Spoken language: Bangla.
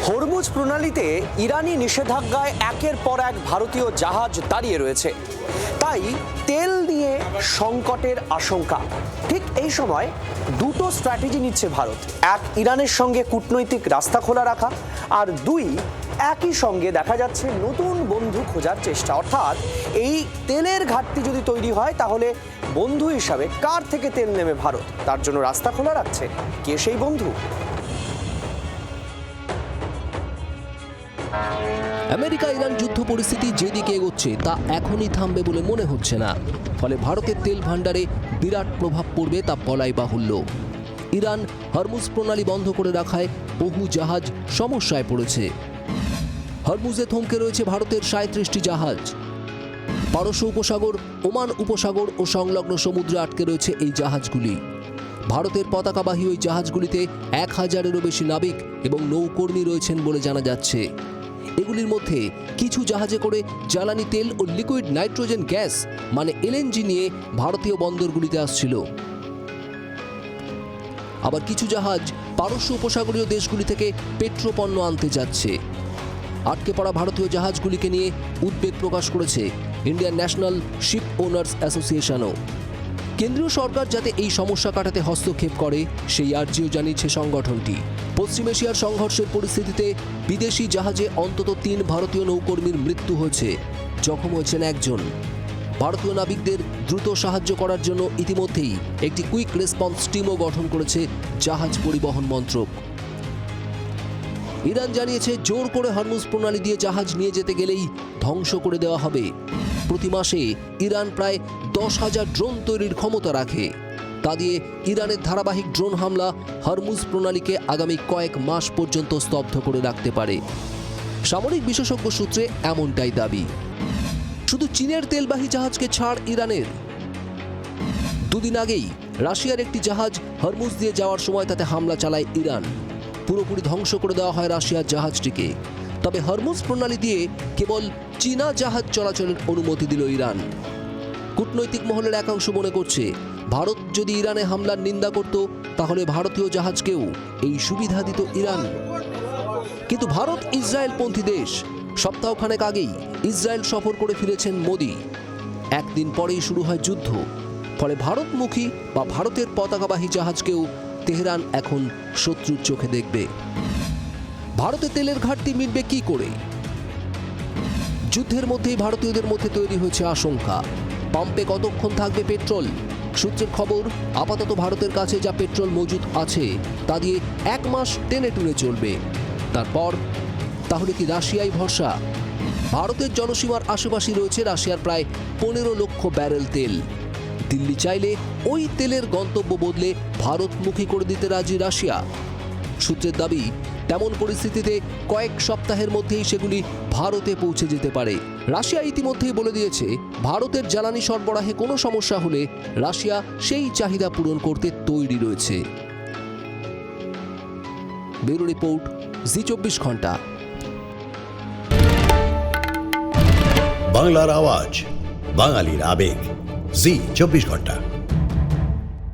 হরমুজ প্রণালীতে ইরানি নিষেধাজ্ঞায় একের পর এক ভারতীয় জাহাজ দাঁড়িয়ে রয়েছে, তাই তেল নিয়ে সংকটের আশঙ্কা। ঠিক এই সময় দুটো স্ট্র্যাটেজি নিচ্ছে ভারত। এক, ইরানের সঙ্গে কূটনৈতিক রাস্তা খোলা রাখা, আর দুই, একই সঙ্গে দেখা যাচ্ছে নতুন বন্ধু খোঁজার চেষ্টা। অর্থাৎ এই তেলের ঘাটতি যদি তৈরি হয়, তাহলে বন্ধু হিসাবে কার থেকে তেল নেবে ভারত, তার জন্য রাস্তা খোলা রাখছে কে সেই বন্ধু? আমেরিকা ইরান যুদ্ধ পরিস্থিতি যেদিকে এগোচ্ছে তা এখনই থামবে বলে মনে হচ্ছে না। ফলে ভারতের তেল ভাণ্ডারে বিরাট প্রভাব পড়বে তা বলাই বাহুল্য। ইরান হরমুজ প্রণালী বন্ধ করে রাখায় বহু জাহাজ সমস্যায় পড়েছে। হরমুজে থমকে রয়েছে ভারতের 37টি জাহাজ। পারস্য উপসাগর, ওমান উপসাগর ও সংলগ্ন সমুদ্রে আটকে রয়েছে এই জাহাজগুলি। ভারতের পতাকাবাহী ওই জাহাজগুলিতে 1000-এরও বেশি নাবিক এবং নৌকর্মী রয়েছেন বলে জানা যাচ্ছে। এগুলির মধ্যে কিছু জাহাজে করে জ্বালানি তেল ও লিকুইড নাইট্রোজেন গ্যাস মানে এলএনজি নিয়ে ভারতীয় বন্দরগুলিতে আসছিল। আবার কিছু জাহাজ পারস্য উপসাগরীয় দেশগুলি থেকে পেট্রোপণ্য আনতে যাচ্ছে। আটকে পড়া ভারতীয় জাহাজগুলিকে নিয়ে উদ্বেগ প্রকাশ করেছে ইন্ডিয়ান ন্যাশনাল শিপ ওনার্স অ্যাসোসিয়েশনও। কেন্দ্রীয় সরকার যাতে এই সমস্যা কাটাতে হস্তক্ষেপ করে সেই আর্জিও জানিয়েছে সংগঠনটি। পশ্চিম এশিয়ার সংঘর্ষের পরিস্থিতিতে বিদেশি জাহাজে অন্তত 3 ভারতীয় নৌকর্মীর মৃত্যু হয়েছে, জখম হয়েছেন একজন। ভারতীয় নাবিকদের দ্রুত সাহায্য করার জন্য ইতিমধ্যেই একটি কুইক রেসপন্স টিমও গঠন করেছে জাহাজ পরিবহন মন্ত্রক। ইরান জানিয়েছে জোর করে হরমুজ প্রণালী দিয়ে জাহাজ নিয়ে যেতে গেলেই ধ্বংস করে দেওয়া হবে। প্রতি মাসে ইরান প্রায় 10,000 ড্রোন তৈরির ক্ষমতা রাখে। তা দিয়ে ইরানের ধারাবাহিক ড্রোন হামলা হরমুজ প্রণালীকে আগামী কয়েক মাস পর্যন্ত স্তব্ধ করে রাখতে পারে। সামরিক বিশেষজ্ঞ সূত্রে এমনটাই দাবি। শুধু চীনের তেলবাহী জাহাজকে ছাড় ইরানের। দুদিন আগেই রাশিয়ার একটি জাহাজ হরমুজ দিয়ে যাওয়ার সময় তাতে হামলা চালায় ইরান। পুরোপুরি ধ্বংস করে দেওয়া হয় রাশিয়ার জাহাজটিকে। তবে হরমুজ প্রণালী দিয়ে কেবল চীনা জাহাজ চলাচলের অনুমতি দিল ইরান। কূটনৈতিক মহলের একাংশ মনে করছে, ভারত যদি ইরানে হামলার নিন্দা করত তাহলে ভারতীয় জাহাজকেও এই সুবিধা দিত ইরান। কিন্তু ভারত ইসরায়েলপন্থী দেশ। সপ্তাহখানেক আগেই ইসরায়েল সফর করে ফিরেছেন মোদি। একদিন পরেই শুরু হয় যুদ্ধ। ফলে ভারতমুখী বা ভারতের পতাকাবাহী জাহাজকেও তেহরান এখন শত্রুর চোখে দেখবে। ভারতে তেলের ঘাটতি মিটবে কি করে? যুদ্ধের মধ্যেই ভারতীয়দের মধ্যে তৈরি হয়েছে আশঙ্কা, পাম্পে কতক্ষণ থাকবে পেট্রোল। সূত্রের খবর, আপাতত ভারতের কাছে যা পেট্রোল মজুদ আছে তা দিয়ে 1 মাস টেনে টুনে চলবে। তারপর তাহলে কি রাশিয়াই ভরসা? ভারতের জনসীমার আশেপাশে রয়েছে রাশিয়ার প্রায় 15 লক্ষ ব্যারেল তেল। দিল্লি চাইলে ওই তেলের গন্তব্য বদলে ভারতমুখী করে দিতে রাজি রাশিয়া। সূত্রের দাবি, তেমন পরিস্থিতিতে কয়েক সপ্তাহের মধ্যেই সেগুলি ভারতে পৌঁছে যেতে পারে। রাশিয়া ইতিমধ্যেই বলে দিয়েছে, ভারতের জ্বালানি সরবরাহে কোনো সমস্যা হলে রাশিয়া সেই চাহিদা পূরণ করতে তৈরি রয়েছে। ব্যুরো রিপোর্ট, জি 24 ঘন্টা। বাংলার আওয়াজ, বাঙালির আবেগ, জি 24 ঘন্টা।